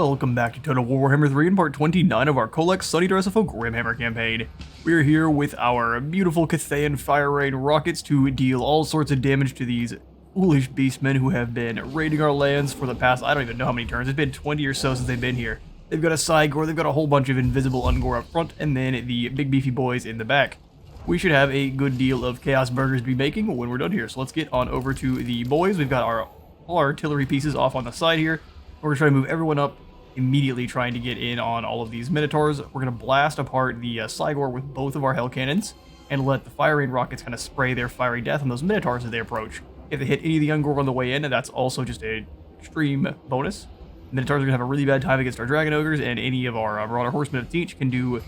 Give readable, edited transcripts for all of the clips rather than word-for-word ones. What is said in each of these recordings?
Welcome back to Total War Warhammer 3 in part 29 of our Kholek Suneater SFO Grimhammer campaign. We're here with our beautiful Cathayan fire rain rockets to deal all sorts of damage to these foolish beastmen who have been raiding our lands for the past, I don't even know how many turns. It's been 20 or so since they've been here. They've got a Sigor, they've got a whole bunch of invisible Ungor up front, and then the big beefy boys in the back. We should have a good deal of chaos burgers to be making when we're done here. So let's get on over to the boys. We've got all our artillery pieces off on the side here. We're going to try to move everyone up immediately, trying to get in on all of these Minotaurs. We're going to blast apart the Sigor with both of our Hell Cannons and let the fire rain rockets kind of spray their fiery death on those Minotaurs as they approach. If they hit any of the Ungor on the way in, that's also just an extreme bonus. Minotaurs are going to have a really bad time against our Dragon Ogres, and any of our Marauder Horsemen of Teach can do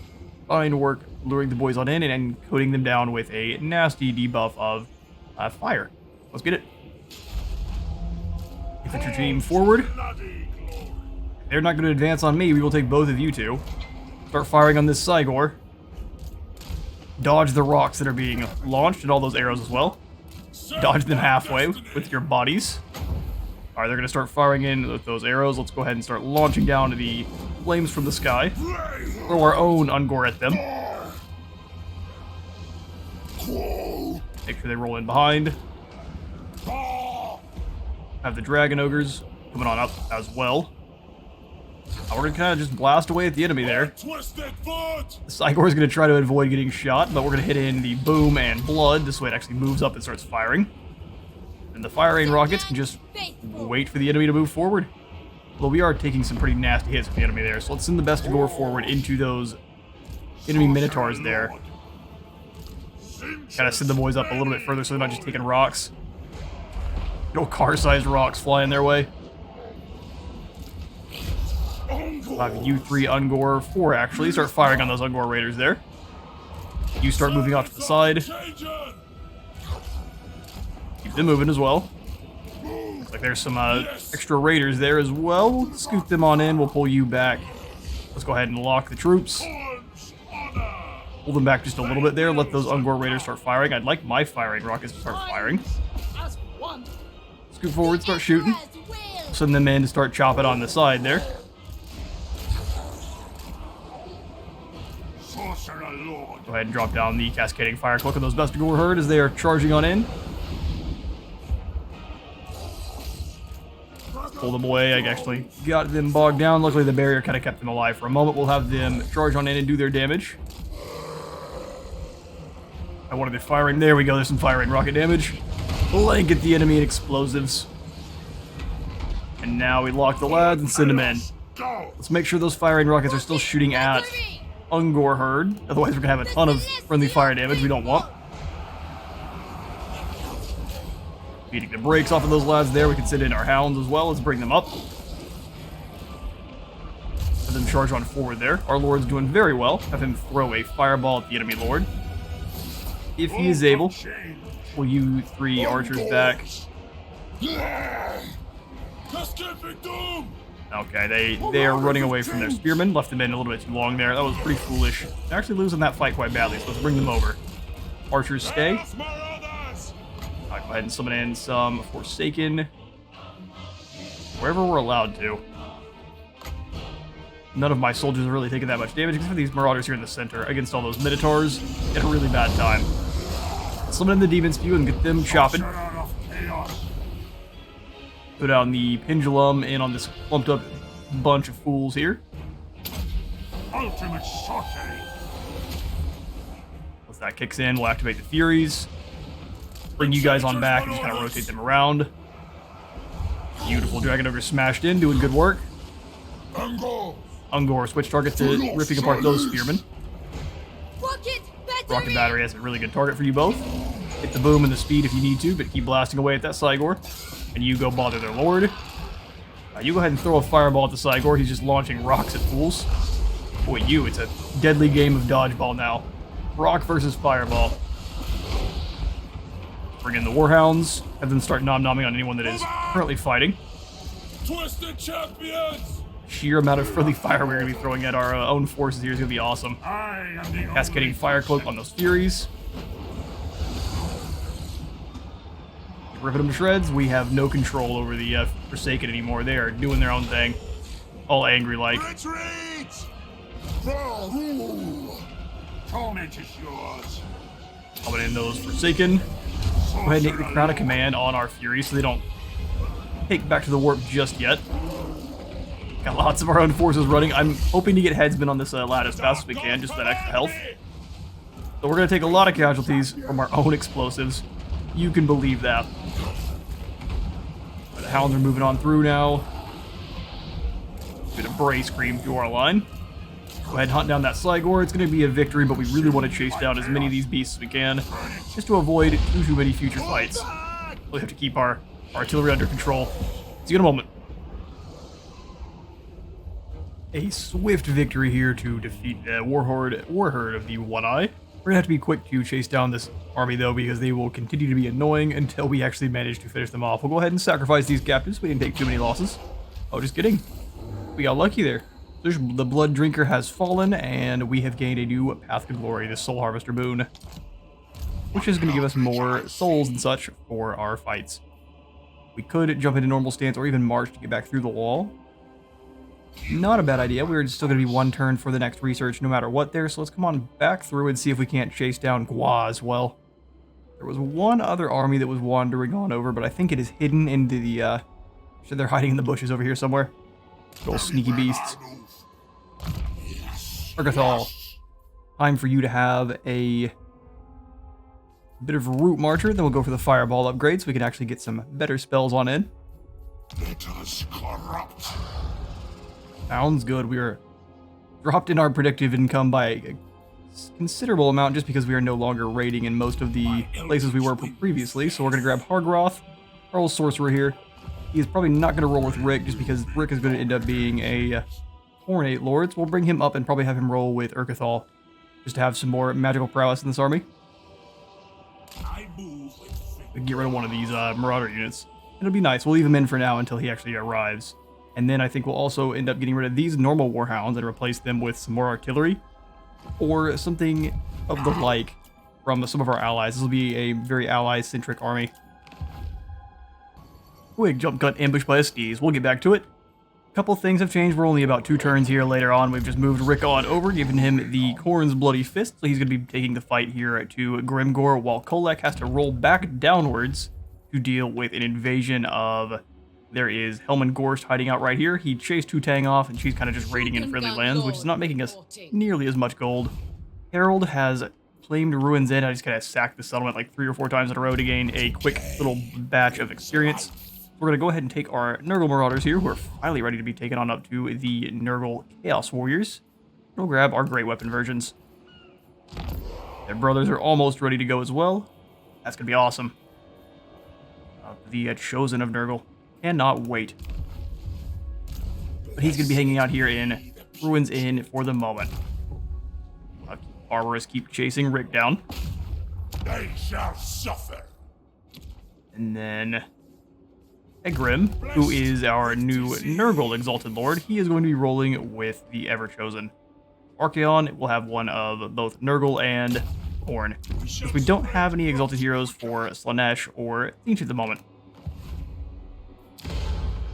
fine work luring the boys on in and coating them down with a nasty debuff of fire. Let's get it. Infantry team forward. They're not going to advance on me. We will take both of you two. Start firing on this Sigor. Dodge the rocks that are being launched and all those arrows as well. Dodge them halfway with your bodies. Alright, they're going to start firing in with those arrows. Let's go ahead and start launching down the flames from the sky. Throw our own Ungor at them. Make sure they roll in behind. Have the Dragon Ogres coming on up as well. We're going to kind of just blast away at the enemy there. The Sigor is going to try to avoid getting shot, but we're going to hit in the boom and blood. This way it actually moves up and starts firing. And the fire rain rockets can just wait for the enemy to move forward. Well, we are taking some pretty nasty hits with the enemy there, so let's send the best Ungor forward into those enemy Minotaurs there. Kind of send the boys up a little bit further so they're not just taking rocks. No car-sized rocks flying their way. We'll have you 3 Ungor, 4 actually, start firing on those Ungor raiders there. You start moving off to the side. Keep them moving as well. Looks like there's some extra raiders there as well. We'll scoot them on in, we'll pull you back. Let's go ahead and lock the troops. Pull them back just a little bit there, let those Ungor raiders start firing. I'd like my firing rockets to start firing. Scoot forward, start shooting. Send them in to start chopping on the side there. Go ahead and drop down the cascading fire cloak on those best Ungor herd as they are charging on in. Pull them away. I actually got them bogged down. Luckily the barrier kind of kept them alive for a moment. We'll have them charge on in and do their damage. I wanted the firing. There we go. There's some firing rocket damage. Blanket the enemy in explosives. And now we lock the lads and send them in. Let's make sure those firing rockets are still shooting at Ungor herd. Otherwise we're going to have a ton of friendly fire damage we don't want. Beating the brakes off of those lads there. We can send in our hounds as well. Let's bring them up. Have them charge on forward there. Our lord's doing very well. Have him throw a fireball at the enemy lord. If he is able. Pull you 3 archers back. Okay, they are running away from their spearmen. Left them in a little bit too long there. That was pretty foolish. They're actually losing that fight quite badly, so let's bring them over. Archers stay. Alright, go ahead and summon in some Forsaken. Wherever we're allowed to. None of my soldiers are really taking that much damage, except for these Marauders here in the center against all those Minotaurs. At a really bad time. Summon in the Demon Spew and get them chopping. Put down the Pendulum in on this clumped up bunch of fools here. Ultimate sorcery. Once that kicks in, we'll activate the Furies. Bring you guys on back and just kind of rotate them around. Beautiful Dragon Ogre smashed in, doing good work. Ungor switch target to ripping apart those spearmen. Rocket battery has a really good target for you both. Hit the boom and the speed if you need to, but keep blasting away at that Sigor. And you go bother their lord. You go ahead and throw a fireball at the Sigor. He's just launching rocks at fools. Boy, it's a deadly game of dodgeball now. Rock versus fireball. Bring in the Warhounds. Have them start nom-nomming on anyone that is currently fighting. Twisted champions! Sheer amount of friendly fire we're going to be throwing at our own forces here is going to be awesome. Cascading fire cloak on those Furies. Ripping them to shreds. We have no control over the Forsaken anymore. They are doing their own thing. all angry like. Retreat! Torment is yours. Coming in those Forsaken. Go ahead and take the Crown of Command on our Fury so they don't take back to the warp just yet. Got lots of our own forces running. I'm hoping to get headsmen on this lad as fast as we can, just for that extra health. So we're going to take a lot of casualties from our own explosives. You can believe that. The Hounds are moving on through now. Bit of Bray Scream through our line. Go ahead and hunt down that Cygor. It's going to be a victory, but we really want to chase down as many of these beasts as we can, just to avoid too many future fights. We have to keep our artillery under control. See you in a moment. A swift victory here to defeat the Warherd of the One Eye. We're going to have to be quick to chase down this army, though, because they will continue to be annoying until we actually manage to finish them off. We'll go ahead and sacrifice these captives. We didn't take too many losses. Oh, just kidding. We got lucky there. The Blood Drinker has fallen, and we have gained a new Path to Glory, the Soul Harvester boon, which is going to give us more souls and such for our fights. We could jump into normal stance or even march to get back through the wall. Not a bad idea. We're still going to be one turn for the next research no matter what there, so let's come on back through and see if we can't chase down Gua as well. There was one other army that was wandering on over, but I think it is hidden into the, so they're hiding in the bushes over here somewhere. Little sneaky beasts. Urgathol, time for you to have a bit of a root marcher, then we'll go for the fireball upgrade so we can actually get some better spells on in. Let us corrupt. Sounds good. We are dropped in our predictive income by a considerable amount just because we are no longer raiding in most of the places we were previously. So we're going to grab Hargroth, our old sorcerer here. He is probably not going to roll with Rick just because Rick is going to end up being a Ornate Lord. So we'll bring him up and probably have him roll with Urgathol just to have some more magical prowess in this army. We can get rid of one of these Marauder units. It'll be nice. We'll leave him in for now until he actually arrives. And then I think we'll also end up getting rid of these normal Warhounds and replace them with some more artillery or something of the like from some of our allies. This will be a very ally-centric army. Quick jump cut ambush by Estes. We'll get back to it. A couple things have changed. We're only about 2 turns here later on. We've just moved Rick on over, giving him the Khorne's Bloody Fist. So he's going to be taking the fight here to Grimgor, while Kholek has to roll back downwards to deal with an invasion of... There is Helman Gorst hiding out right here. He chased Tutang off, and she's kind of just raiding in friendly lands, which is not making us nearly as much gold. Harold has claimed Ruins End. I just kind of sacked the settlement like 3 or 4 times in a row to gain a quick little batch of experience. We're going to go ahead and take our Nurgle Marauders here, who are finally ready to be taken on up to the Nurgle Chaos Warriors. We'll grab our Great Weapon versions. Their brothers are almost ready to go as well. That's going to be awesome. The Chosen of Nurgle. Cannot wait. But he's going to be hanging out here in Ruins Inn for the moment. Barbarous keep chasing Rick down. They shall suffer. And then Egrim, who is our new Nurgle Exalted Lord, he is going to be rolling with the Ever-Chosen. Archaon will have one of both Nurgle and Khorne. Since we don't have any Exalted Heroes for Slaanesh or Tzeentch at the moment.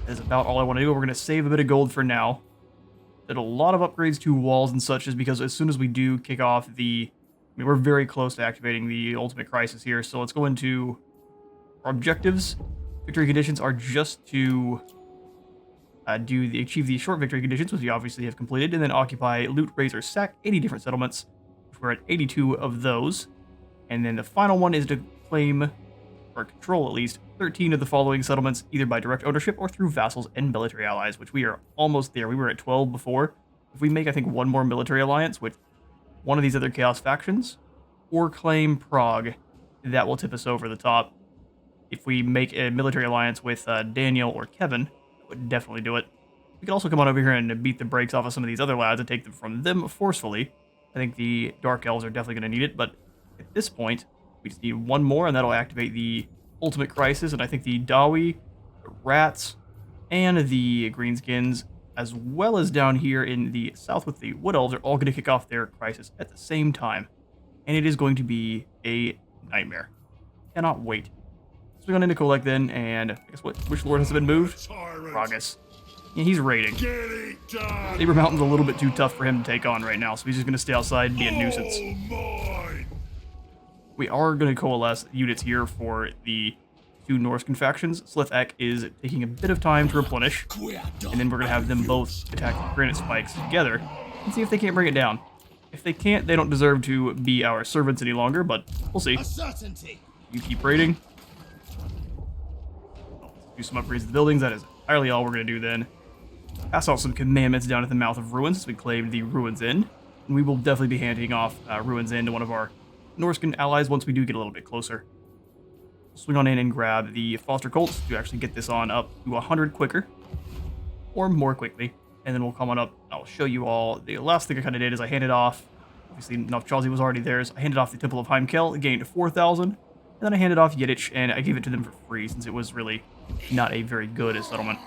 That is about all I want to do. We're going to save a bit of gold for now. Did a lot of upgrades to walls and such, just because as soon as we do kick off the... I mean, we're very close to activating the Ultimate Crisis here, so let's go into our objectives. Victory conditions are just to achieve the short victory conditions, which we obviously have completed, and then occupy, loot, raise, or sack 80 different settlements, which we're at 82 of those. And then the final one is to claim, or control at least, 13 of the following settlements, either by direct ownership or through vassals and military allies, which we are almost there. We were at 12 before. If we make, I think, one more military alliance with one of these other Chaos factions, or claim Prague, that will tip us over the top. If we make a military alliance with Daniel or Kevin, that would definitely do it. We can also come on over here and beat the brakes off of some of these other lads and take them from them forcefully. I think the Dark Elves are definitely going to need it, but at this point, we just need one more, and that'll activate the Ultimate Crisis, and I think the Dawi, the Rats, and the Greenskins, as well as down here in the south with the Wood Elves, are all going to kick off their Crisis at the same time. And it is going to be a nightmare. Cannot wait. So we got into Kholek then, and I guess which lord has been moved? Ragus. Yeah, he's raiding. Get it done! Saber Mountain's a little bit too tough for him to take on right now, so he's just going to stay outside and be a nuisance. Mine! We are going to coalesce units here for the two Norscan factions. Slithek is taking a bit of time to replenish, and then we're going to have them both attack the granite spikes together and see if they can't bring it down. If they can't, they don't deserve to be our servants any longer, but we'll see. You keep raiding. Do some upgrades to the buildings. That is entirely all we're going to do then. Pass off some commandments down at the mouth of Ruins, as we claimed the Ruins End. And we will definitely be handing off Ruins End to one of our Norscan allies once we do get a little bit closer. Swing on in and grab the Foster Colts to actually get this on up to 100 quicker, or more quickly. And then we'll come on up. I'll show you all. The last thing I kind of did is I handed off, obviously Nofchazi was already theirs. I handed off the Temple of Heimkel, gained 4,000. And then I handed off Yidditch, and I gave it to them for free since it was really not a very good settlement.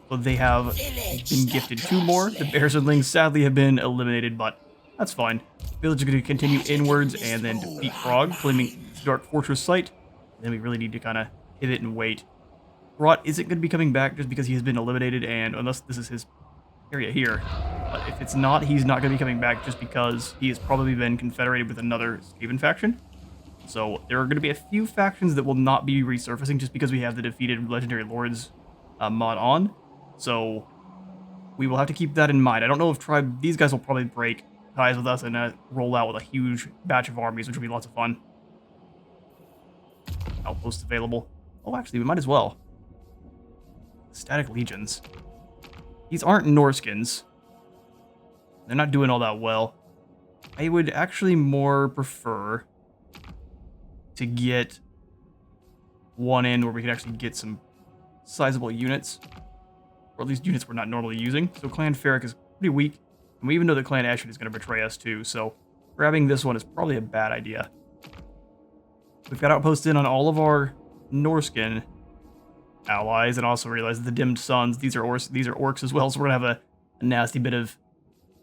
So they have been gifted 2 more. The Bearsundlings sadly have been eliminated, but that's fine. Village is going to continue inwards and then defeat Frog, claiming Dark Fortress site. Then we really need to kind of pivot and wait. Rot isn't going to be coming back just because he has been eliminated, and unless this is his area here. But if it's not, he's not going to be coming back just because he has probably been confederated with another Skaven faction. So there are going to be a few factions that will not be resurfacing just because we have the defeated Legendary Lords mod on. So we will have to keep that in mind. I don't know if these guys will probably break ties with us and roll out with a huge batch of armies, which will be lots of fun. Outposts available. Oh, actually, we might as well. Static Legions. These aren't Norskins. They're not doing all that well. I would actually more prefer to get one in where we can actually get some sizable units. Or at least units we're not normally using. So Clan Ferric is pretty weak. And we even know that Clan Ashford is going to betray us too. So grabbing this one is probably a bad idea. We've got outposts in on all of our Norscan allies, and also realize that the Dimmed Suns, these are orcs as well, so we're going to have a nasty bit of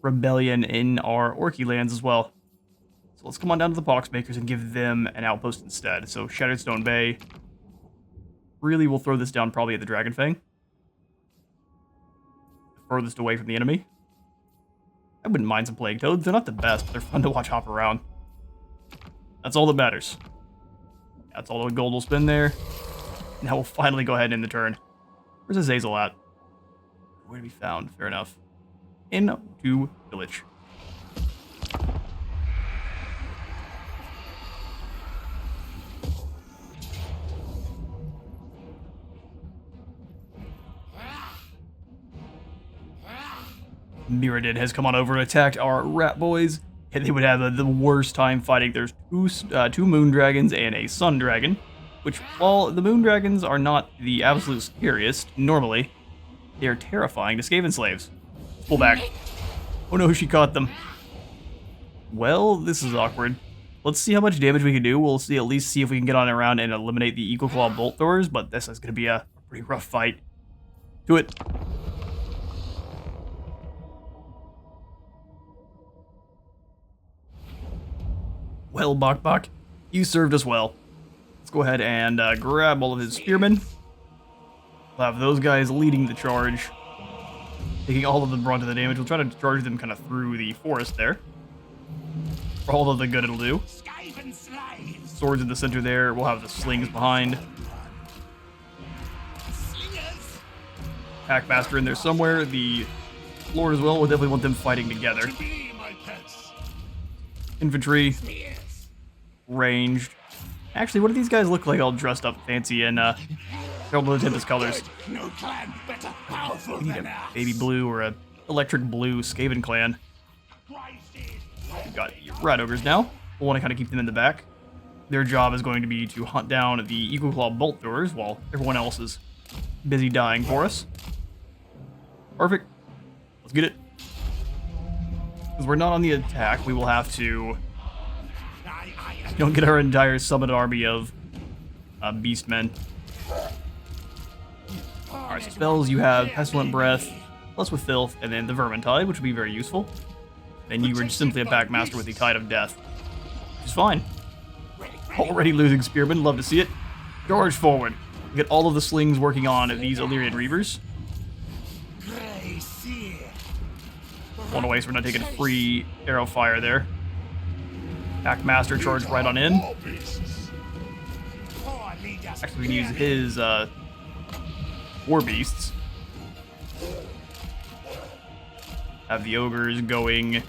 rebellion in our Orky lands as well. So let's come on down to the Poxmakers and give them an outpost instead. So Shattered Stone Bay. Really, we'll throw this down probably at the Dragonfang. Furthest away from the enemy. I wouldn't mind some Plague Toads. They're not the best, but they're fun to watch hop around. That's all that matters. That's all the gold we'll spend there. Now we'll finally go ahead and end the turn. Where's Azazel at? Where to be found? Fair enough. Into village. Mirrodin has come on over and attacked our rat boys, and they would have the worst time fighting. There's two moon dragons and a sun dragon, which, while the moon dragons are not the absolute scariest, normally, they are terrifying to Skaven slaves. Pull back. Oh no, she caught them. Well, this is awkward. Let's see how much damage we can do. We'll at least see if we can get on around and eliminate the Eagle Claw Bolt Throwers, but this is going to be a pretty rough fight. Do it. Well, Bok, you served us well. Let's go ahead and grab all of his spearmen. We'll have those guys leading the charge, taking all of the brunt of the damage. We'll try to charge them kind of through the forest there. For all of the good it'll do. Swords in the center there. We'll have the slings behind. Packmaster in there somewhere. The Lord as well. We'll definitely want them fighting together. Infantry. Ranged. Actually, what do these guys look like all dressed up fancy in Herald of the Tempest colors? We need a baby blue or a electric blue Skaven clan. We've got the rat ogres now. We'll want to kind of keep them in the back. Their job is going to be to hunt down the Eagle Claw Bolt Throwers while everyone else is busy dying for us. Perfect. Let's get it. Because we're not on the attack, we will have to get our entire summoned army of beastmen. Alright, so spells, you have Pestilent Breath, plus with Filth, and then the Vermintide, which would be very useful. And you were just simply a Packmaster with the Tide of Death. Which is fine. Already losing Spearmen, love to see it. Charge forward. Get all of the slings working on these Illyrian Reavers. Blown away, so we're not taking free arrow fire there. Pack Master charge right on in. Actually, we can use his War Beasts. Have the ogres going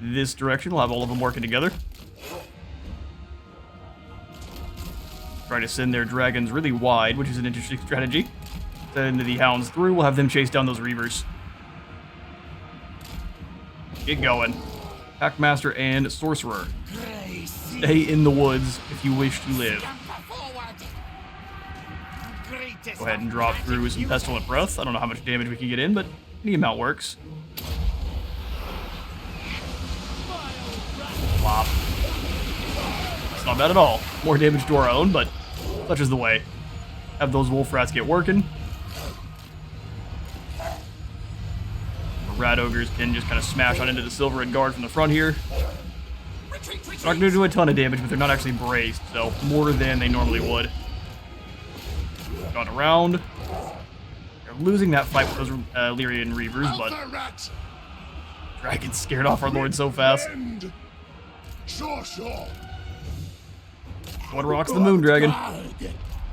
this direction. We'll have all of them working together. Try to send their dragons really wide, which is an interesting strategy. Send the hounds through. We'll have them chase down those reavers. Get going. Packmaster and Sorcerer. Stay in the woods if you wish to live. Go ahead and drop through some Pestilent Breath. I don't know how much damage we can get in, but any amount works. Flop. That's not bad at all. More damage to our own, but such is the way. Have those wolf rats get working. The rat ogres can just kind of smash on into the silver and guard from the front here. They're not going to do a ton of damage, but they're not actually braced, so more than they normally would. Gone around. They're losing that fight with those Lyrian Reavers, but Dragon's scared off our lord so fast. What rocks the moon, Dragon?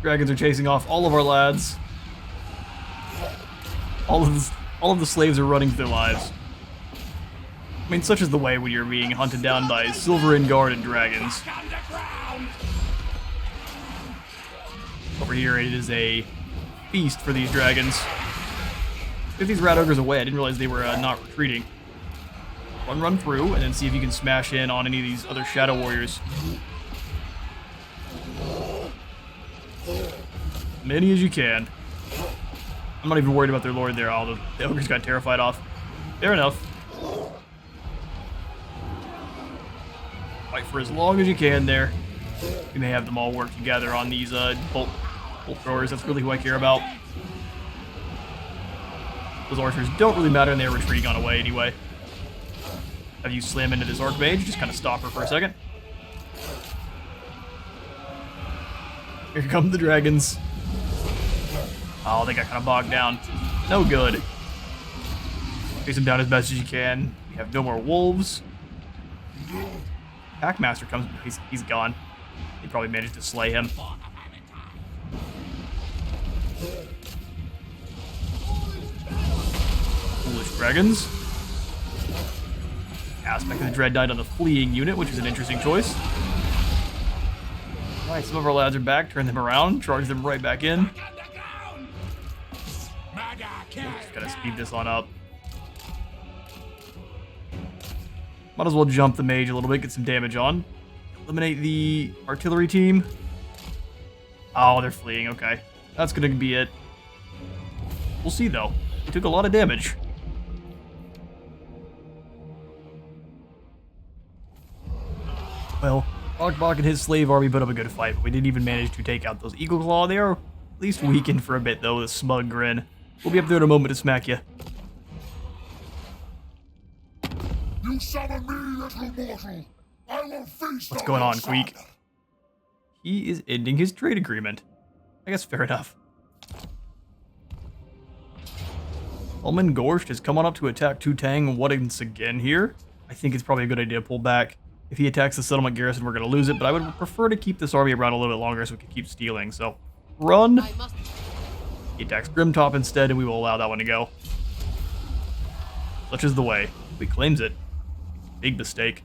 Dragons are chasing off all of our lads. All of the slaves are running for their lives. I mean, such is the way when you're being hunted down by silver and guard and dragons. Over here, it is a feast for these dragons. Get these rat ogres away. I didn't realize they were not retreating. Run through, and then see if you can smash in on any of these other shadow warriors. Many as you can. I'm not even worried about their lord there. All the ogres got terrified off. Fair enough. Fight for as long as you can there. You may have them all work together on these bolt throwers. That's really who I care about. Those archers don't really matter, and they're retreating on away anyway. Have you slam into this Archmage, just kind of stop her for a second. Here come the dragons. Oh, they got kind of bogged down. No good. Chase them down as best as you can. We have no more wolves. Packmaster comes, he's gone. They probably managed to slay him. Foolish dragons. Aspect of the Dread died on the fleeing unit, which is an interesting choice. Alright, some of our lads are back. Turn them around, charge them right back in. Just gotta speed this on up. Might as well jump the mage a little bit, get some damage on. Eliminate the artillery team. Oh, they're fleeing, okay. That's gonna be it. We'll see though. We took a lot of damage. Well, Bok and his slave army put up a good fight, but we didn't even manage to take out those Eagle Claw. They are at least weakened for a bit though, with a smug grin. We'll be up there in a moment to smack you. You summon me, little mortal. I will feast. What's going on, Queek? He is ending his trade agreement. I guess fair enough. Ulman Gorsht has come on up to attack Tutang once again here. I think it's probably a good idea to pull back. If he attacks the settlement garrison, we're going to lose it, but I would prefer to keep this army around a little bit longer so we can keep stealing. So, run. He attacks Grimtop instead, and we will allow that one to go. Such is the way. He claims it. Big mistake.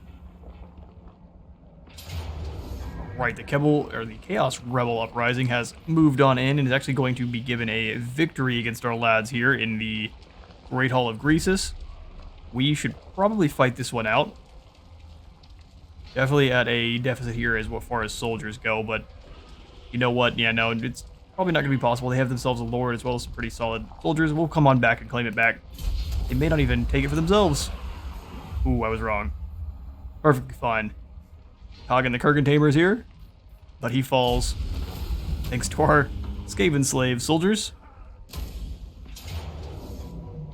Right, the Chaos Rebel Uprising has moved on in and is actually going to be given a victory against our lads here in the Great Hall of Greasus. We should probably fight this one out. Definitely at a deficit here as far as soldiers go, but you know what? Yeah, no, it's probably not going to be possible. They have themselves a lord as well as some pretty solid soldiers. We'll come on back and claim it back. They may not even take it for themselves. Ooh, I was wrong. Perfectly fine. Hagen the Kurgan Tamer is here, but he falls thanks to our Skaven slave soldiers.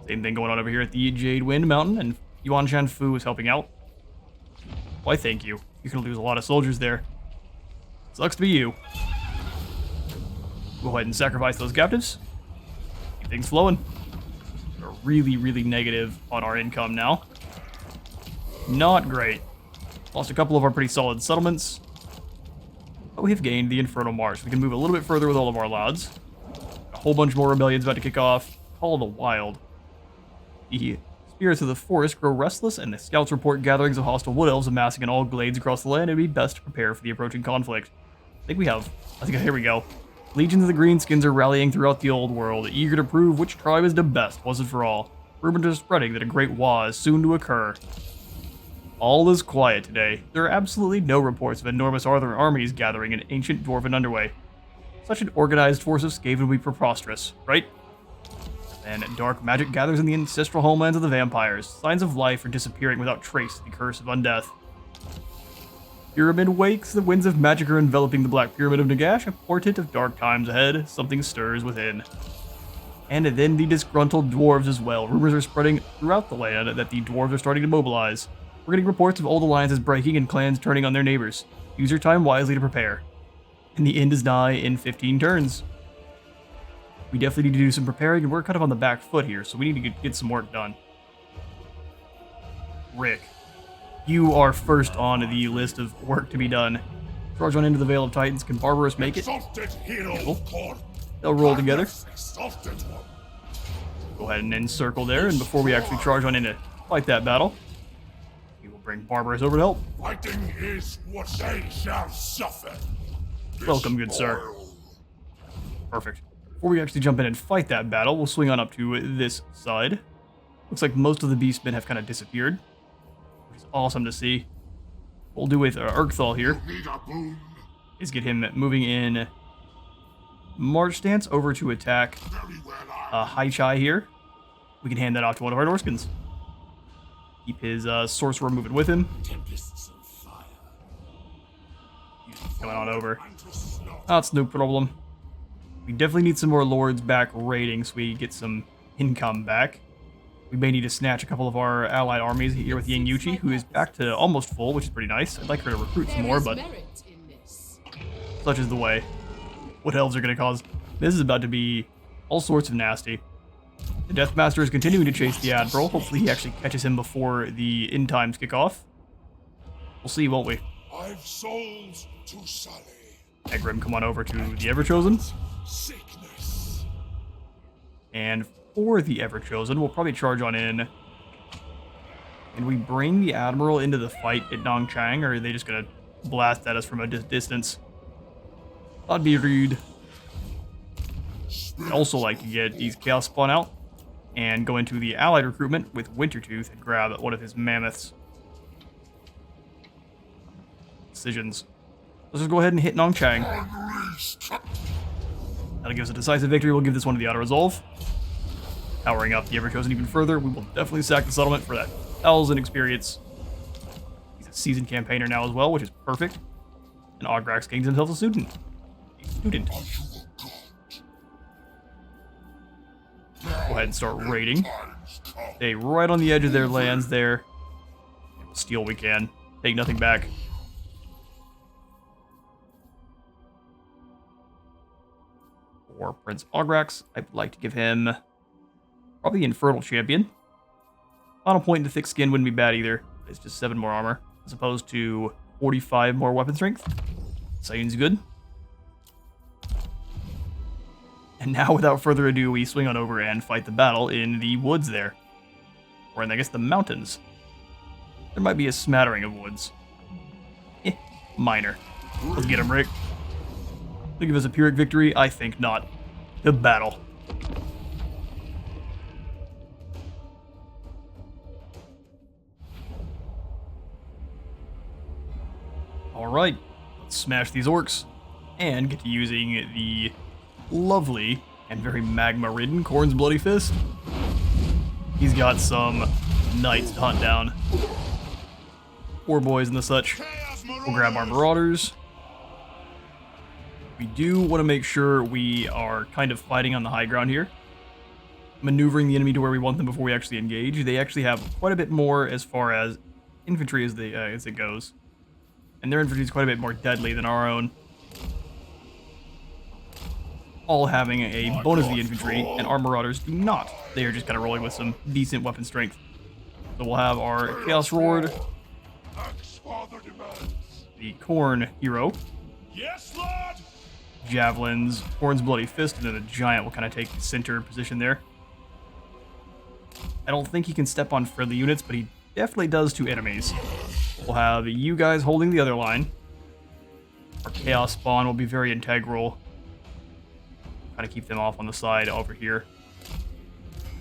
Same thing going on over here at the Jade Wind Mountain, and Yuan Shanfu is helping out. Why, thank you. You're going to lose a lot of soldiers there. Sucks to be you. Go ahead and sacrifice those captives. Keep things flowing. really, really negative on our income now. Not great. Lost a couple of our pretty solid settlements. But we have gained the Infernal March. We can move a little bit further with all of our lads. A whole bunch more rebellions about to kick off. Call of the Wild. The spirits of the forest grow restless, and the scouts report gatherings of hostile wood elves amassing in all glades across the land. It would be best to prepare for the approaching conflict. Here we go. Legions of the Greenskins are rallying throughout the old world, eager to prove which tribe is the best, once and for all. Rumors are spreading that a great war is soon to occur. All is quiet today. There are absolutely no reports of enormous armies gathering in ancient dwarven underway. Such an organized force of Skaven would be preposterous, right? And dark magic gathers in the ancestral homelands of the vampires. Signs of life are disappearing without trace of the curse of undeath. Pyramid wakes, the winds of magic are enveloping the Black Pyramid of Nagash, a portent of dark times ahead. Something stirs within. And then the disgruntled dwarves as well. Rumors are spreading throughout the land that the dwarves are starting to mobilize. We're getting reports of old alliances breaking and clans turning on their neighbors. Use your time wisely to prepare. And the end is nigh in 15 turns. We definitely need to do some preparing, and we're kind of on the back foot here, so we need to get some work done. Rick, you are first on the list of work to be done. Charge on into the Vale of Titans. Can Barbarous make it? They'll roll together. Go ahead and encircle there, and before we actually charge on in to fight that battle, we will bring Barbarous over to help. Fighting is what they shall suffer. Welcome, good sir. Perfect. Before we actually jump in and fight that battle, we'll swing on up to this side. Looks like most of the beastmen have kind of disappeared, which is awesome to see. What we'll do with Urkthal here is get him moving in march stance over to attack Hai Chai here. We can hand that off to one of our Norskins. Keep his sorcerer moving with him. Coming on over. That's no problem. We definitely need some more lords back raiding so we get some income back. We may need to snatch a couple of our allied armies here with Yang Yuchi, who is back to almost full, which is pretty nice. I'd like her to recruit some more, but such is the way. What elves are going to cause? This is about to be all sorts of nasty. The Deathmaster is continuing to chase the Admiral. Hopefully he actually catches him before the end times kick off. We'll see, won't we? I've souls to sully. Egrim, come on over to the Everchosen. Sickness. And for the Everchosen, we'll probably charge on in. And we bring the Admiral into the fight at Nongchang, or are they just going to blast at us from a distance? That'd be rude. I'd also like to get these Chaos Spawn out and go into the Allied recruitment with Wintertooth and grab one of his mammoths. Decisions. Let's just go ahead and hit Nongchang. That'll give us a decisive victory. We'll give this one to the Auto Resolve. Powering up the Everchosen even further. We will definitely sack the settlement for that 1,000 experience. He's a seasoned campaigner now as well, which is perfect. And Ograx gains himself a student. Go ahead and start raiding. Stay right on the edge of their lands there. Steal what we can. Take nothing back. For Prince Ograx, I'd like to give him probably the Infernal Champion. Final point in the thick skin wouldn't be bad either. It's just 7 more armor, as opposed to 45 more weapon strength. Sounds good. And now, without further ado, we swing on over and fight the battle in the woods there. Or in, I guess, the mountains. There might be a smattering of woods. Minor. Let's get him, Rick. Will give us a Pyrrhic victory? I think not. The battle. Alright, let's smash these orcs and get to using the lovely and very magma-ridden Khorne's Bloody Fist. He's got some knights to hunt down. War boys and the such. We'll grab our marauders. We do want to make sure we are kind of fighting on the high ground here. Maneuvering the enemy to where we want them before we actually engage. They actually have quite a bit more as far as infantry as it goes. And their infantry is quite a bit more deadly than our own. all having a bonus to the infantry, and our marauders do not. They are just kind of rolling with some decent weapon strength. So we'll have our Chaos Rord, the Corn Hero, Yes, Lord! Javelins, Horn's Bloody Fist, and then the Giant will kind of take the center position there. I don't think he can step on friendly units, but he definitely does to enemies. We'll have you guys holding the other line. Our Chaos Spawn will be very integral. Kind of keep them off on the side over here.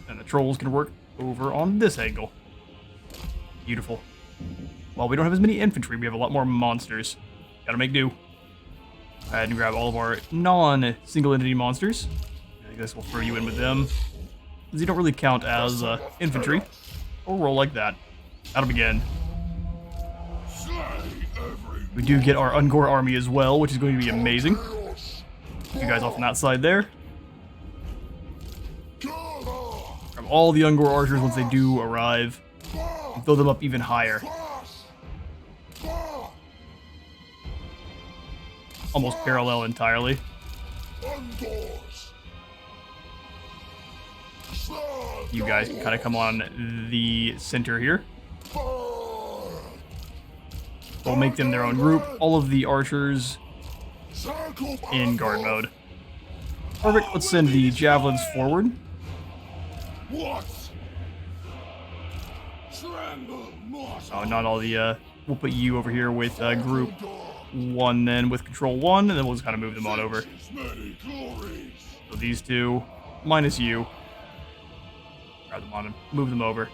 And the Trolls can work over on this angle. Beautiful. While we don't have as many infantry, we have a lot more monsters. Gotta make do. Go ahead and grab all of our non-single entity monsters. I guess we'll throw you in with them. Because you don't really count as infantry. We'll roll like that. That'll begin. We do get our Ungor army as well, which is going to be amazing. You guys off on that side there. Grab all the Ungor archers once they do arrive. And throw them up even higher. Almost parallel entirely. You guys can kind of come on the center here. We'll make them their own group. All of the archers in guard mode. Perfect. Let's send the javelins forward. Oh, not all the. We'll put you over here with group 1, then with control 1, and then we'll just kind of move them on over. So these two, minus you. Grab them on and move them over.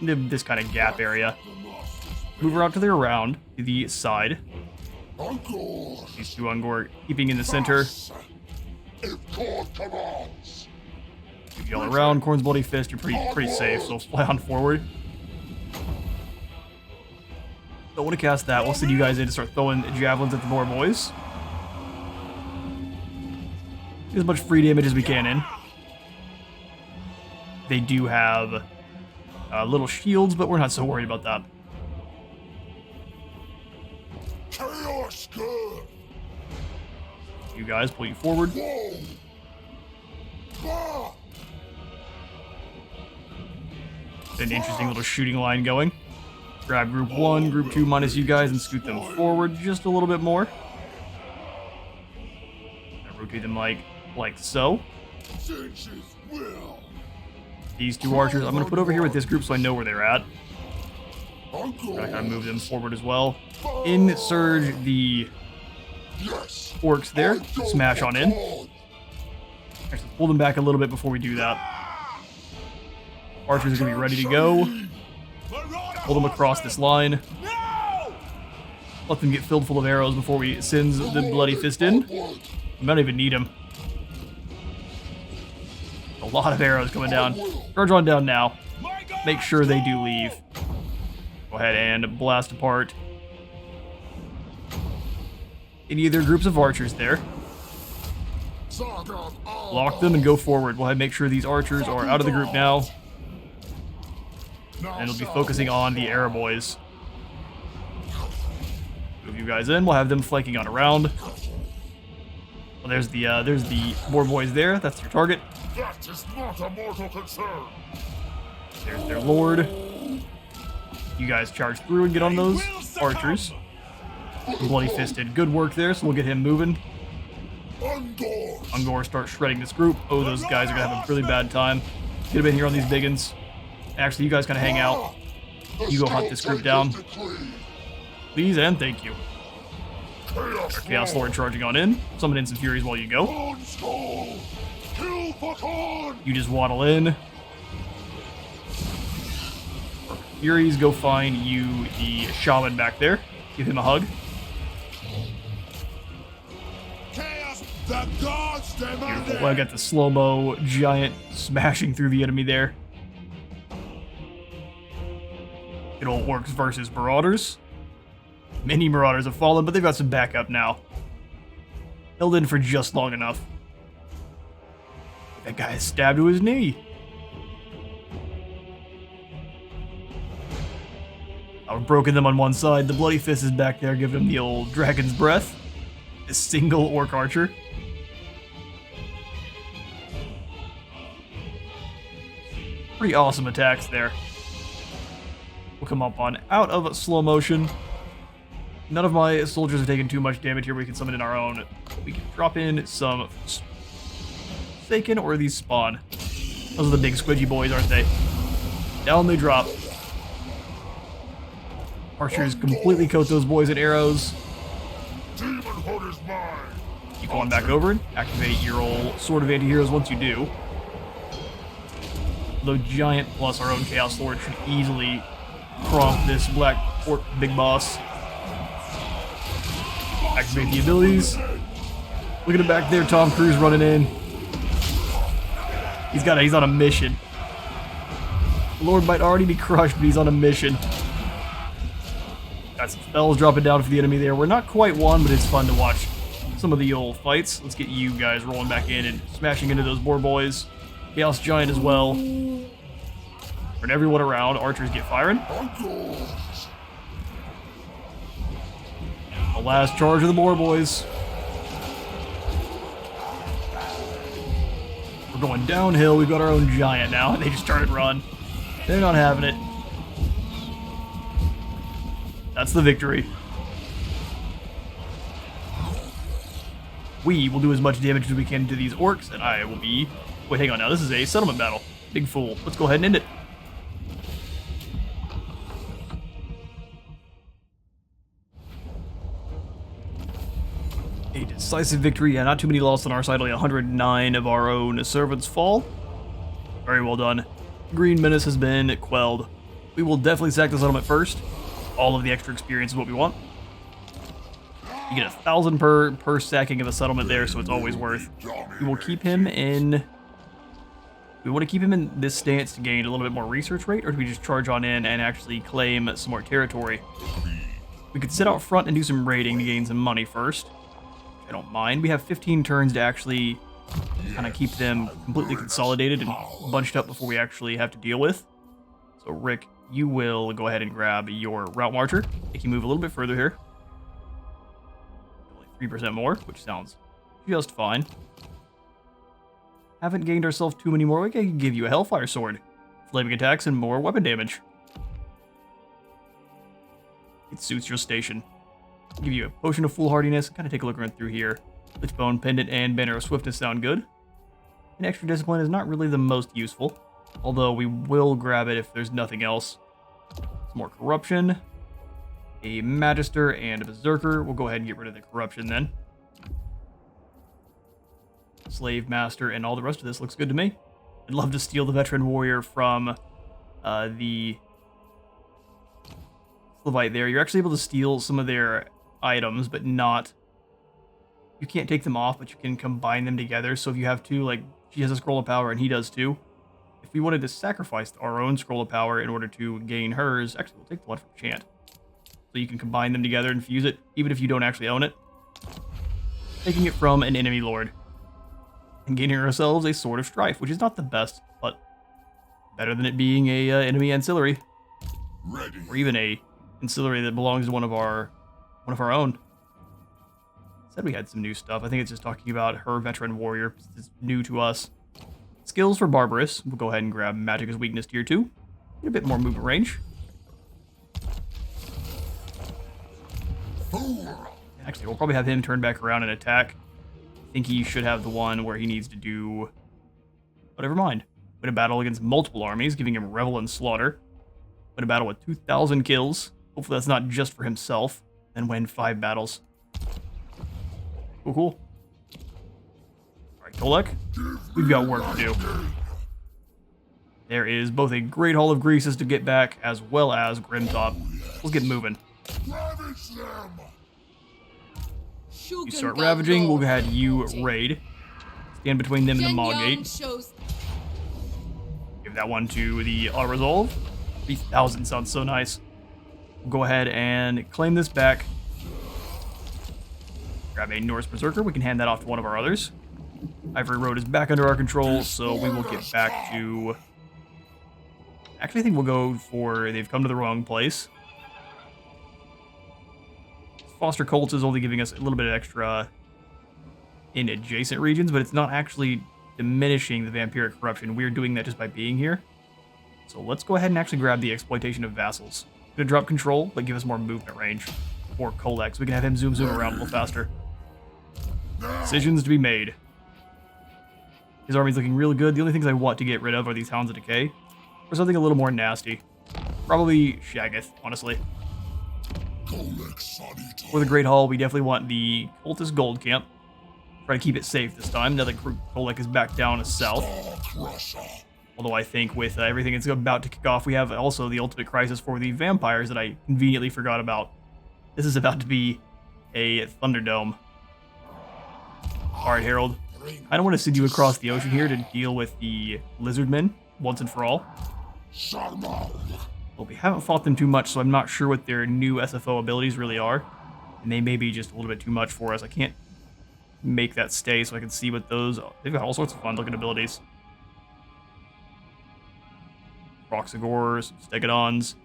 This kind of gap area. Move her out to the around, to the side. These two Ungor keeping in the center. Move you all around. Corn's Bloody Fist, you're pretty safe, so fly on forward. Don't want to cast that. We'll send you guys in to start throwing javelins at the boar boys. Get as much free damage as we can in. They do have little shields, but we're not so worried about that. You guys, pull you forward. An interesting little shooting line going. Grab group 1, group 2 minus you guys, and scoot them forward just a little bit more. And rotate them like so. These two archers, I'm going to put over here with this group so I know where they're at. I'm going to kind of move them forward as well. Insurge the orcs there. Smash on in. Actually, pull them back a little bit before we do that. Archers are going to be ready to go. Pull them across this line. Let them get filled full of arrows before we send the Bloody Fist in. We might even need them. A lot of arrows coming down. Charge on down now. Make sure they do leave. Go ahead and blast apart any of their groups of archers there. Lock them and go forward. We'll have to make sure these archers are out of the group now. And we'll be focusing on the arrow boys. Move you guys in. We'll have them flanking on around. Well, there's the boar boys there. That's your target. That is not a mortal concern. There's their lord. You guys charge through and get on those archers. Bloody Fisted. Good work there, so we'll get him moving. Ungor start shredding this group. Oh, those guys are going to have a really bad time. Get them in here on these biggins. Actually, you guys kind of hang out. You go hunt this group down. Please and thank you. Our Chaos Lord charging on in. Summon in some Furies while you go. You just waddle in. Furies, go find you the Shaman back there. Give him a hug. Beautiful. I got the slow-mo giant smashing through the enemy there. Good old orcs versus marauders. Many marauders have fallen, but they've got some backup now. Held in for just long enough. That guy is stabbed to his knee. I've broken them on one side. The Bloody Fist is back there, giving him the old Dragon's Breath. A single orc archer. Pretty awesome attacks there. We'll come up on out of slow motion. None of my soldiers have taken too much damage here. We can summon in our own. We can drop in some Forsaken or these spawn. Those are the big squidgy boys, aren't they? Down they drop. Archers completely coat those boys in arrows. Keep going back over and activate your old Sword of Anti-Heroes once you do. Though Giant plus our own Chaos Lord should easily crump this Black Orc big boss. Activate the abilities. Look at him back there, Tom Cruise running in. He's on a mission. The Lord might already be crushed, but he's on a mission. Got some spells dropping down for the enemy there. We're not quite won, but it's fun to watch some of the old fights. Let's get you guys rolling back in and smashing into those boar boys. Chaos Giant as well. Turn everyone around. Archers get firing. The last charge of the boar boys. We're going downhill. We've got our own giant now, and they just turn and run. They're not having it. That's the victory. We will do as much damage as we can to these orcs, and I will be... Wait, hang on now. This is a settlement battle. Big fool. Let's go ahead and end it. A decisive victory. Yeah, not too many lost on our side. Only 109 of our own servants fall. Very well done. Green Menace has been quelled. We will definitely sack the settlement first. All of the extra experience is what we want. You get 1,000 per sacking of a settlement there, so it's always worth. We will keep him in... We want to keep him in this stance to gain a little bit more research rate, or do we just charge on in and actually claim some more territory? We could sit out front and do some raiding to gain some money first. I don't mind. We have 15 turns to actually kind of keep them completely consolidated and bunched up before we actually have to deal with. So Rick, you will go ahead and grab your route marcher. Make you move a little bit further here. Only 3% more, which sounds just fine. Haven't gained ourselves too many more. We can give you a Hellfire Sword. Flaming attacks and more weapon damage. It suits your station. Give you a Potion of Foolhardiness. Kind of take a look around through here. Lichbone Pendant and Banner of Swiftness sound good. And Extra Discipline is not really the most useful, although we will grab it if there's nothing else. Some more Corruption, a Magister, and a Berserker. We'll go ahead and get rid of the Corruption then. Slave Master, and all the rest of this looks good to me. I'd love to steal the Veteran Warrior from the Levite there. You're actually able to steal some of their items, but not... You can't take them off, but you can combine them together. So if you have two, like, she has a Scroll of Power and he does too. If we wanted to sacrifice our own Scroll of Power in order to gain hers, actually we'll take the one from Chant. So you can combine them together and fuse it, even if you don't actually own it. Taking it from an enemy lord. And gaining ourselves a Sword of Strife, which is not the best, but better than it being a enemy ancillary. Or even a ancillary that belongs to one of our own. Said we had some new stuff. I think it's just talking about her Veteran Warrior. It's new to us. Skills for Barbarous. We'll go ahead and grab Magic as Weakness Tier 2. Get a bit more movement range. Actually, we'll probably have him turn back around and attack. I think he should have the one where he needs to do... But never mind. Win a battle against multiple armies, giving him Revel and Slaughter. Win a battle with 2,000 kills. Hopefully that's not just for himself. And win 5 battles. Cool, cool. Alright, Kholek. We've got work to do. There is both a Great Hall of Greases to get back, as well as Grimtop. Let's get moving. You start ravaging, we'll go ahead and you raid. Stand between them and the Maw Gate. Give that one to the auto-resolve. 3,000 sounds so nice. We'll go ahead and claim this back. Grab a Norse Berserker, we can hand that off to one of our others. Ivory Road is back under our control, so we will get back to... Actually, I think we'll go for... They've come to the wrong place. Foster Colts is only giving us a little bit of extra in adjacent regions, but it's not actually diminishing the vampiric corruption. We're doing that just by being here. So let's go ahead and actually grab the exploitation of vassals. Gonna drop control, but give us more movement range for Kholek, so we can have him zoom around a little faster. Decisions to be made. His army's looking really good. The only things I want to get rid of are these Hounds of Decay, or something a little more nasty. Probably Shaggoth, honestly. For the Great Hall, we definitely want the Cultist Gold Camp. Try to keep it safe this time, now that Kholek is back down south. Although I think with everything that's about to kick off, we have also the ultimate crisis for the vampires that I conveniently forgot about. This is about to be a Thunderdome. Alright, Harold. I don't want to send you across the ocean here to deal with the Lizardmen once and for all. Well, we haven't fought them too much, so I'm not sure what their new SFO abilities really are. And they may be just a little bit too much for us. I can't make that stay so I can see what those... They've got all sorts of fun-looking abilities. Proxigors, Stegodons.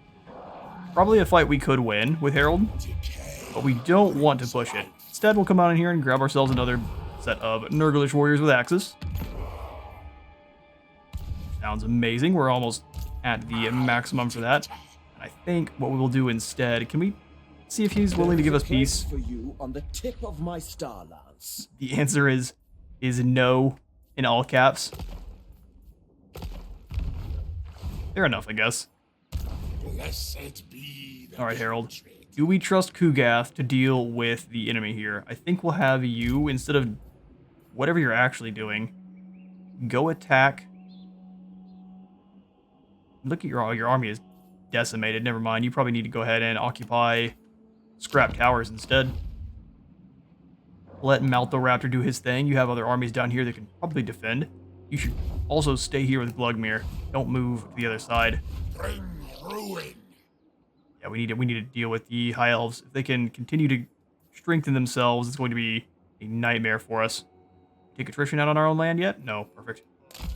Probably a fight we could win with Harold, but we don't want to push it. Instead, we'll come out in here and grab ourselves another set of Nurglish warriors with axes. Sounds amazing. We're almost at the maximum for that. And I think what we will do instead, can we see if he's willing to give us peace? For you on the tip of my star lance. The answer is no in all caps. Fair enough, I guess. Blessed be the Alright, Harold. Do we trust Kugath to deal with the enemy here? I think we'll have you, instead of whatever you're actually doing, go attack. Look at your army is decimated. Never mind. You probably need to go ahead and occupy Scrap Towers instead. Let Malthoraptor do his thing. You have other armies down here that can probably defend. You should also stay here with Glugmir. Don't move to the other side. bring ruin. Yeah, we need to deal with the High Elves. If they can continue to strengthen themselves, it's going to be a nightmare for us. Take attrition out on our own land yet? No, perfect.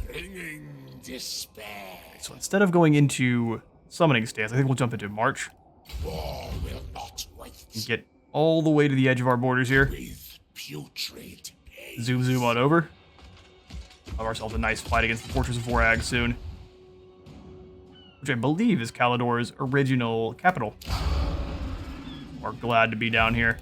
Bringing despair. So instead of going into summoning stance, I think we'll jump into March. War will not wait. And get all the way to the edge of our borders here. With putrid pain. Zoom on over. Have ourselves a nice fight against the Fortress of Vorag soon. Which I believe is Kalidor's original capital. We're glad to be down here.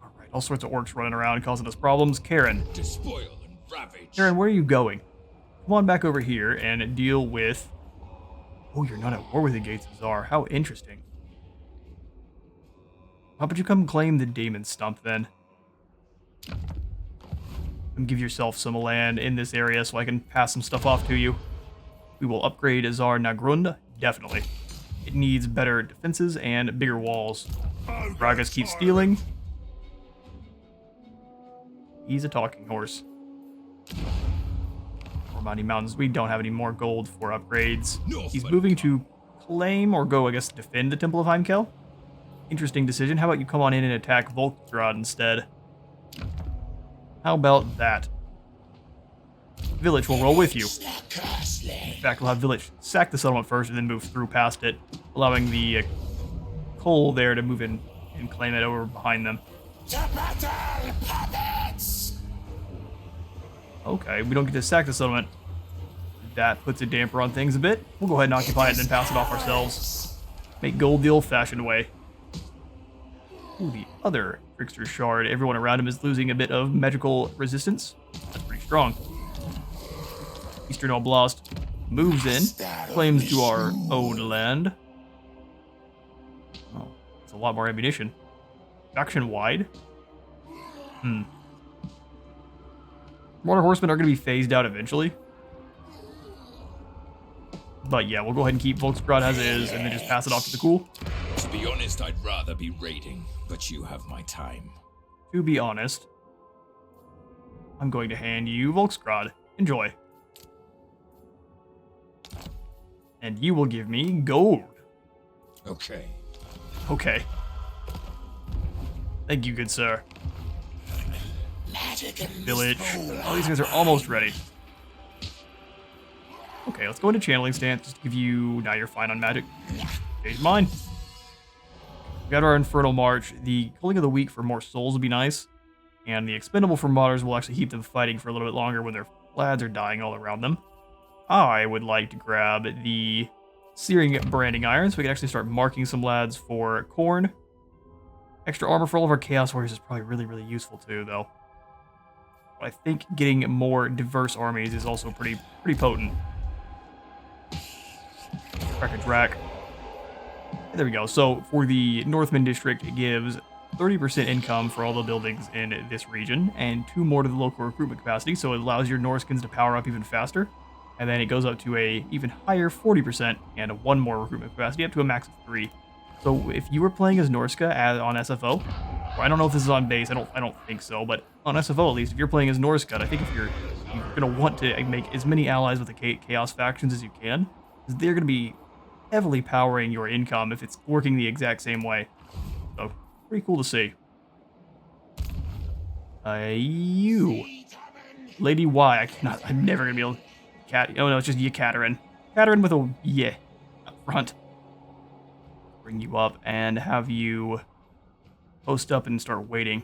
Alright, all sorts of orcs running around causing us problems. Karen. Despoil and ravage. Karen, where are you going? Come on back over here and deal with... Oh, you're not at war with the Gates of Zar. How interesting. How about you come claim the Demon Stump then? And give yourself some land in this area so I can pass some stuff off to you. We will upgrade Azar Nagrund, definitely. It needs better defenses and bigger walls. Bragas keeps stealing. He's a talking horse. Romani Mountains, we don't have any more gold for upgrades. He's moving to claim or go, I guess, defend the Temple of Heimkel. Interesting decision. How about you come on in and attack Volkgrad instead? How about that? Village will roll with you. In fact, we'll have Village sack the settlement first and then move through past it, allowing the coal there to move in and claim it over behind them. Okay, we don't get to sack the settlement. That puts a damper on things a bit. We'll go ahead and occupy it and then pass it off ourselves. Make gold the old-fashioned way. Ooh, the other Trickster's Shard. Everyone around him is losing a bit of magical resistance. That's pretty strong. Eastern Oblast moves in, claims to our own land. Oh, it's a lot more ammunition. Faction-wide? Water Horsemen are going to be phased out eventually. But yeah, we'll go ahead and keep Volksgrad as is and then just pass it off to the Cool. To be honest, I'd rather be raiding, but you have my time. To be honest, I'm going to hand you Volksgrad. Enjoy. And you will give me gold. Okay. Okay. Thank you, good sir. Village. Oh, these guys are almost ready. Okay, let's go into channeling stance. Just to give you... Now you're fine on magic. Change mine. We got our Infernal March. The Culling of the Week for more souls would be nice. And the Expendable for Modders will actually keep them fighting for a little bit longer when their lads are dying all around them. I would like to grab the searing branding iron so we can actually start marking some lads for corn. Extra armor for all of our Chaos Warriors is probably really, really useful too, though. But I think getting more diverse armies is also pretty potent. Record rack. There we go. So for the Northman district, it gives 30% income for all the buildings in this region, and 2 more to the local recruitment capacity, so it allows your Norskins to power up even faster. And then it goes up to a even higher 40% and a 1 more recruitment capacity, up to a max of 3. So if you were playing as Norska on SFO, or I don't know if this is on base, I don't think so, but on SFO at least, if you're playing as Norska, I think if you're gonna want to make as many allies with the Chaos factions as you can, because they're gonna be heavily powering your income if it's working the exact same way. So pretty cool to see. You, Lady Y. I'm never gonna be able. Oh no, it's just Yekaterin. Yekaterin with a yeah up front. Bring you up and have you post up and start waiting.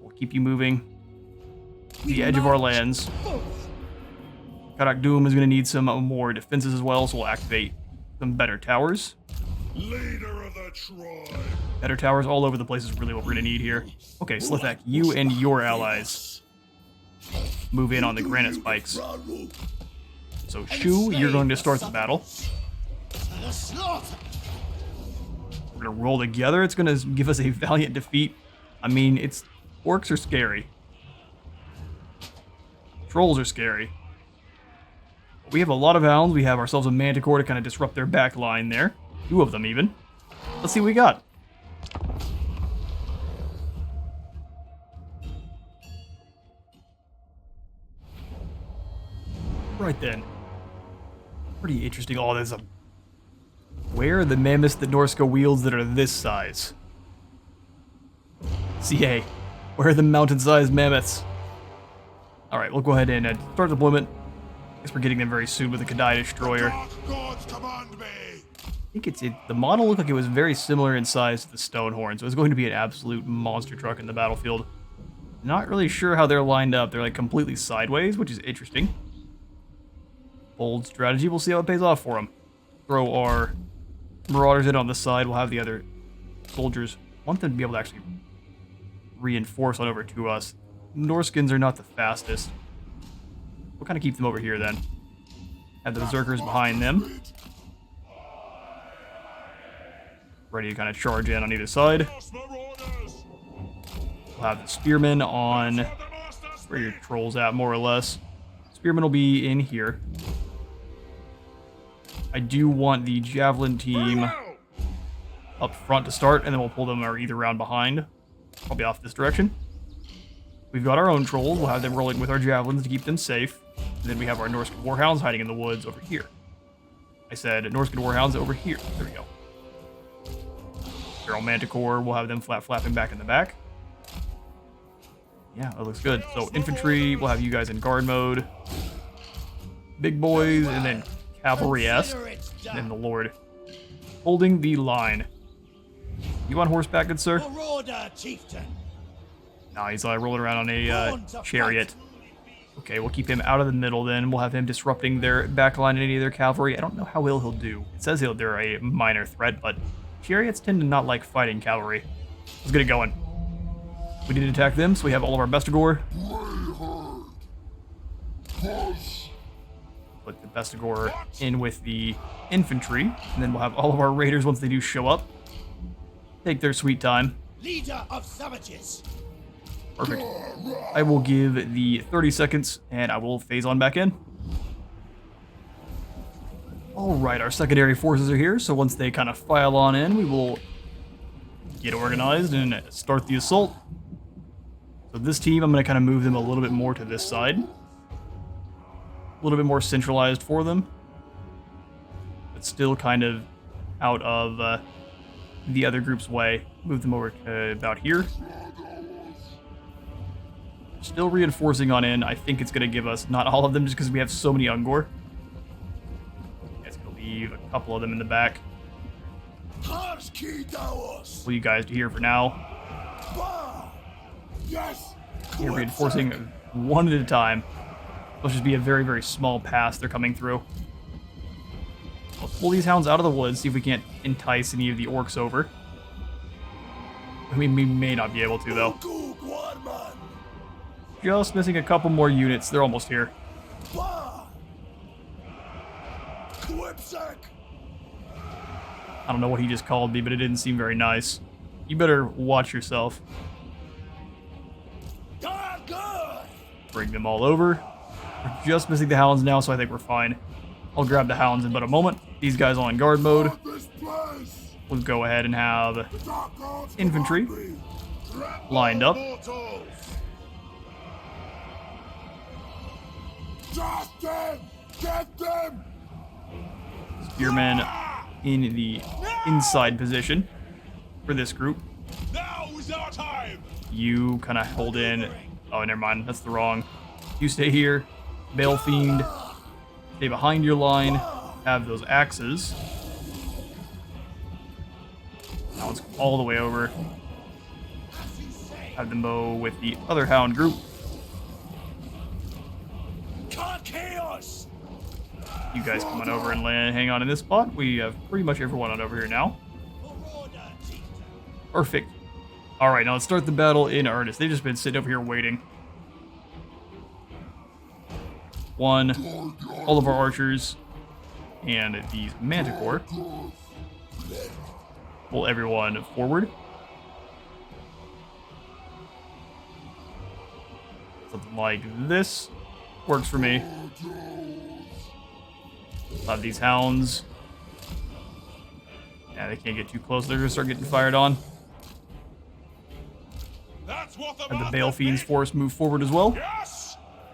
We'll keep you moving to the edge of our lands. Karak Doom is going to need some more defenses as well, so we'll activate some better towers. Leader of the tribe. Better towers all over the place is really what we're going to need here. Okay, Slithak, you and your allies move in on the granite spikes. So Shu, you're going to start the battle. We're going to roll together. It's going to give us a valiant defeat. I mean, orcs are scary. Trolls are scary. We have a lot of hounds. We have ourselves a manticore to kind of disrupt their back line there. 2 of them even. Let's see what we got. Right then. Pretty interesting. Oh, there's a... Where are the mammoths that Norska wields that are this size? CA. Where are the mountain-sized mammoths? Alright, we'll go ahead and start deployment. Guess we're getting them very soon with the Kadai Destroyer. Gods command me. I think the model looked like it was very similar in size to the Stonehorn, so it's going to be an absolute monster truck in the battlefield. Not really sure how they're lined up. They're like completely sideways, which is interesting. Bold strategy. We'll see how it pays off for them. Throw our Marauders in on the side. We'll have the other soldiers. Want them to be able to actually reinforce on over to us. Norskins are not the fastest. We'll kind of keep them over here then. Have the Berserkers behind them. Ready to kind of charge in on either side. We'll have the Spearmen on where your Trolls at, more or less. Spearmen will be in here. I do want the Javelin team up front to start, and then we'll pull them either round behind. Probably off this direction. We've got our own Trolls. We'll have them rolling with our Javelins to keep them safe. And then we have our Norscan Warhounds hiding in the woods over here. I said Norscan Warhounds over here. There we go. Feral Manticore, we'll have them flapping back in the back. Yeah, that looks good. So infantry, we'll have you guys in guard mode. Big boys, and then cavalry-esque. And then the Lord. Holding the line. You on horseback, good sir? Nah, he's rolling around on a chariot. Okay, we'll keep him out of the middle then. We'll have him disrupting their backline and any of their cavalry. I don't know how well he'll do. It says they're a minor threat, but chariots tend to not like fighting cavalry. Let's get it going. We need to attack them, so we have all of our Bestigor. Put the Bestigor in with the infantry, and then we'll have all of our raiders once they do show up. Take their sweet time. Leader of savages. Perfect. I will give the 30 seconds, and I will phase on back in. Alright, our secondary forces are here, so once they kind of file on in, we will get organized and start the assault. So this team, I'm going to kind of move them a little bit more to this side. A little bit more centralized for them. But still kind of out of the other group's way. Move them over to about here. Still reinforcing on in. I think it's going to give us, not all of them, just because we have so many Ungor. It's going to leave a couple of them in the back. Well, you guys do here for now. Yes. We're reinforcing one at a time. It'll just be a very, very small pass they're coming through. Let's pull these hounds out of the woods, see if we can't entice any of the orcs over. I mean, we may not be able to, though. Just missing a couple more units. They're almost here. I don't know what he just called me, but it didn't seem very nice. You better watch yourself. Bring them all over. We're just missing the hounds now, so I think we're fine. I'll grab the hounds in but a moment. These guys on guard mode. We'll go ahead and have infantry lined up. Spearmen in the inside position for this group. Now is our time. You kind of hold in. Oh, never mind. That's the wrong. You stay here. Bale Fiend. Stay behind your line. Have those axes. Now let's go all the way over. Have them bow with the other hound group. You guys come on over and hang on in this spot. We have pretty much everyone on over here now. Perfect. Alright, now let's start the battle in earnest. They've just been sitting over here waiting. All of our archers and these manticore. Pull everyone forward. Something like this works for me. Have these hounds. Yeah, they can't get too close. They're gonna start getting fired on. And the Bale Fiend's force move forward as well.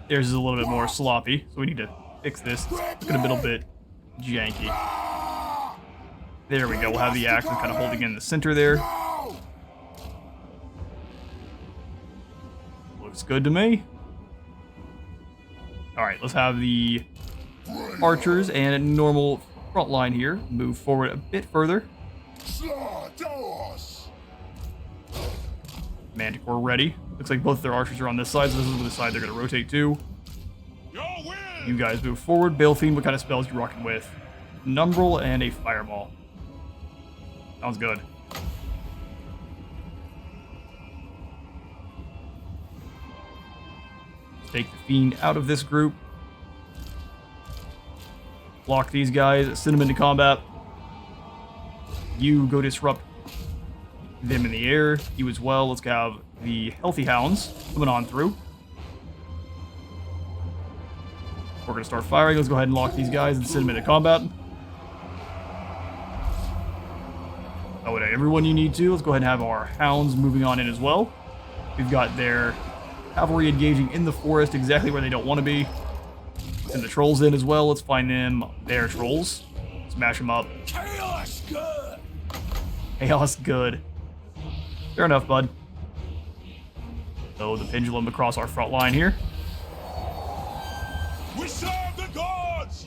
Theirs is a little bit more sloppy, so we need to fix this. It's a little bit janky. There we go. We'll have the axes kind of holding in the center there. Looks good to me. Alright, let's have the archers and a normal front line here move forward a bit further. Manticore ready. Looks like both their archers are on this side, so this is the side they're going to rotate to. You guys move forward. Bale Fiend, what kind of spells you rocking with? Numbrel and a fireball. Sounds good. Take the Fiend out of this group. Block these guys, send them into combat. You go disrupt them in the air. You as well. Let's have the healthy hounds coming on through. We're going to start firing. Let's go ahead and lock these guys and send them into combat. Oh, and everyone you need to. Let's go ahead and have our hounds moving on in as well. We've got their cavalry engaging in the forest exactly where they don't want to be. And the trolls in as well. Let's find them their trolls. Smash them up. Chaos good. Chaos good. Fair enough, bud. So the pendulum across our front line here. We serve the gods.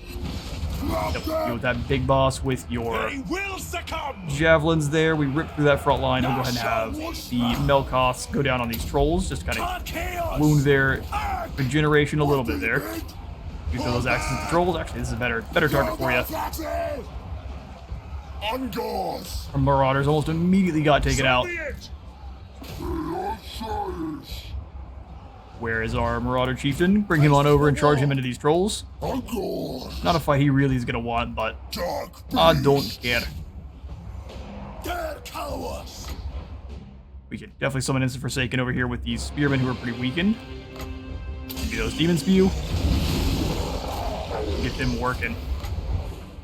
Yep, deal with that big boss with your They will succumb. javelins there. We rip through that front line. We'll go ahead and have the Melkoths go down on these trolls. Just kind of wound their regeneration a little bit there. You throw those axes at the trolls. Actually, this is a better target for you. Our marauders almost immediately got taken out. Where is our marauder chieftain? Bring him on over and charge him into these trolls. Not a fight he really is going to want, but I don't care. We can definitely summon Instant Forsaken over here with these spearmen who are pretty weakened. Maybe those demon spew. Get them working.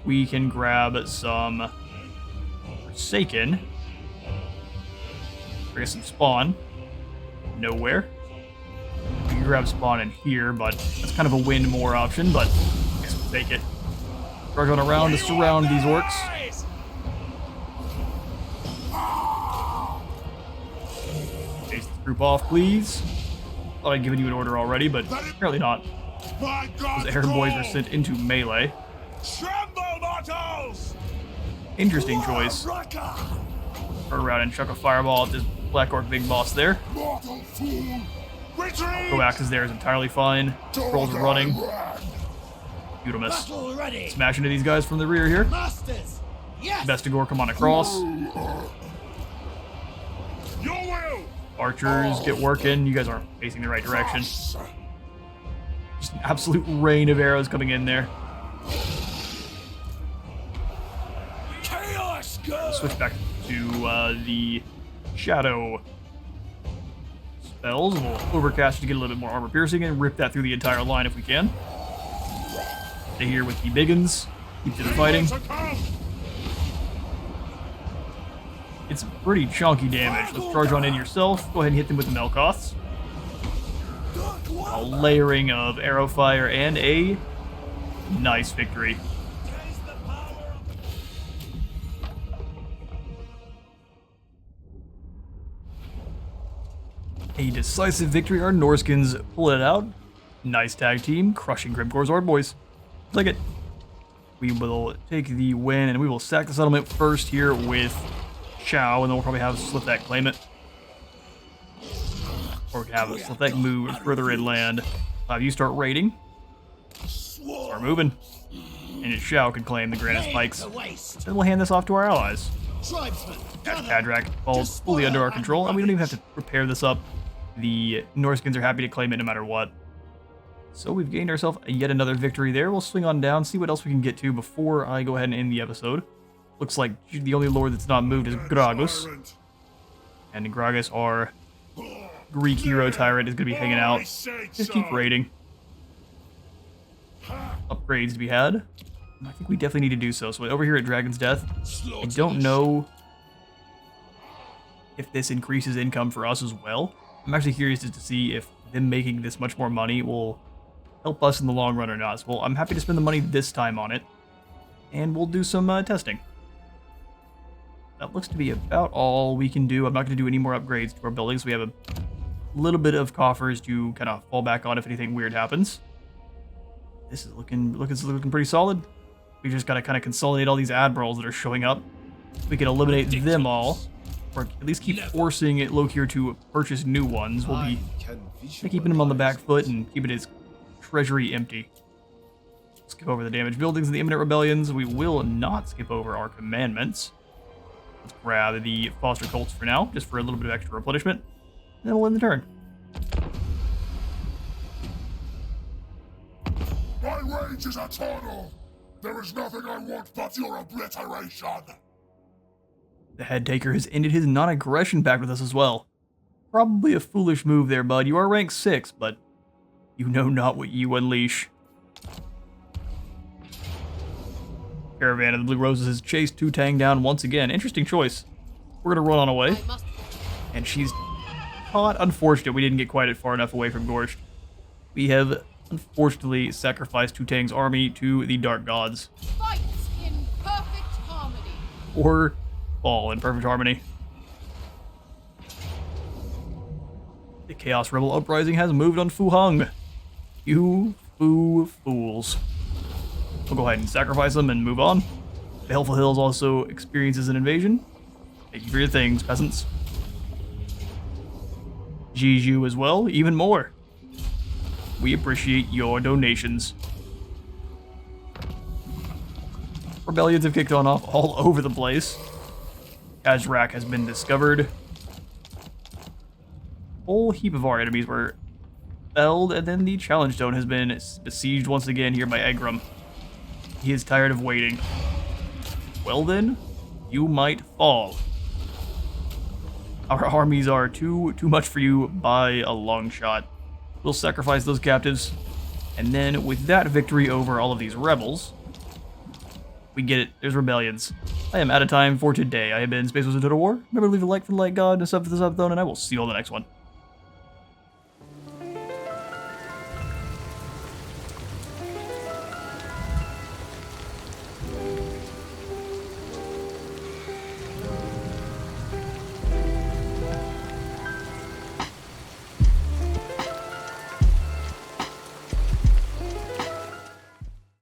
We can grab some Forsaken. Bring us some spawn. Nowhere. We can grab spawn in here, but that's kind of a win more option, but I guess we'll take it. Charge on around to surround these orcs. Chase this group off, please. Thought I'd given you an order already, but apparently not. Those air boys are sent into melee. Interesting choice. Turn around and chuck a fireball at this Black Orc big boss there. Retreat! Coax is there is entirely fine. Trolls are running. Beautimus. Battle ready. Smash into these guys from the rear here. Masters. Yes. Bestigor, come on across. Your will! Archers, get working. You guys aren't facing the right direction. Just an absolute rain of arrows coming in there. Chaos go! Switch back to the shadow spells. We'll overcast to get a little bit more armor piercing and rip that through the entire line if we can. Stay here with the biggins. Keep to the fighting. It's pretty chunky damage. Let's charge on in yourself. Go ahead and hit them with the Melkoths. A layering of arrow fire and a nice victory. A decisive victory. Our Norskins pull it out. Nice tag team, crushing Grimcor's Ord boys. Take it. We will take the win, and we will sack the settlement first here with Chow, and then we'll probably have Slithak claim it. Or we can have Slithak move further inland. You start raiding. Start moving. And Chow can claim the Granite Spikes. Then we'll hand this off to our allies. Kadrak falls fully under our control, and we don't even have to repair this up. The Norskins are happy to claim it no matter what. So we've gained ourselves yet another victory there. We'll swing on down, see what else we can get to before I go ahead and end the episode. Looks like the only lord that's not moved is Gragus. And Gragus, our Greek hero tyrant, is going to be hanging out. Just keep raiding. Upgrades to be had. I think we definitely need to do so. So over here at Dragon's Death, I don't know if this increases income for us as well. I'm actually curious to see if them making this much more money will help us in the long run or not. So, well, I'm happy to spend the money this time on it. And we'll do some testing. That looks to be about all we can do. I'm not going to do any more upgrades to our buildings. We have a little bit of coffers to kind of fall back on if anything weird happens. This is looking pretty solid. We just got to kind of consolidate all these admirals that are showing up. We can eliminate them all, or at least keep forcing Lokir to purchase new ones. We'll be keeping him on the back foot and keeping his treasury empty. Skip over the damaged buildings and the imminent rebellions. We will not skip over our commandments. Let's grab the foster colts for now, just for a little bit of extra replenishment. And then we'll end the turn. My rage is eternal! There is nothing I want but your obliteration! The head taker has ended his non-aggression pact with us as well. Probably a foolish move there, bud. You are rank 6, but you know not what you unleash. Caravan of the Blue Roses has chased Tutang down once again. Interesting choice. We're going to run on away. And she's caught. Unfortunate we didn't get quite far enough away from Gorsht. We have unfortunately sacrificed Tutang's army to the Dark Gods. Fight in perfect harmony. Or fall in perfect harmony. The Chaos Rebel Uprising has moved on Fu Hung. You fools. We'll go ahead and sacrifice them and move on. The Helpful Hills also experiences an invasion. Thank you for your things, peasants. Jiju as well, even more. We appreciate your donations. Rebellions have kicked on off all over the place. Azrak has been discovered. A whole heap of our enemies were felled, and then the Challenge Stone has been besieged once again here by Egram. He is tired of waiting. Well then, you might fall. Our armies are too much for you by a long shot. We'll sacrifice those captives, and then with that victory over all of these rebels, we get it. There's rebellions. I am out of time for today. I have been Space Wizard Total War. Remember to leave a like for the like god and a sub for the sub zone, and I will see you all in the next one.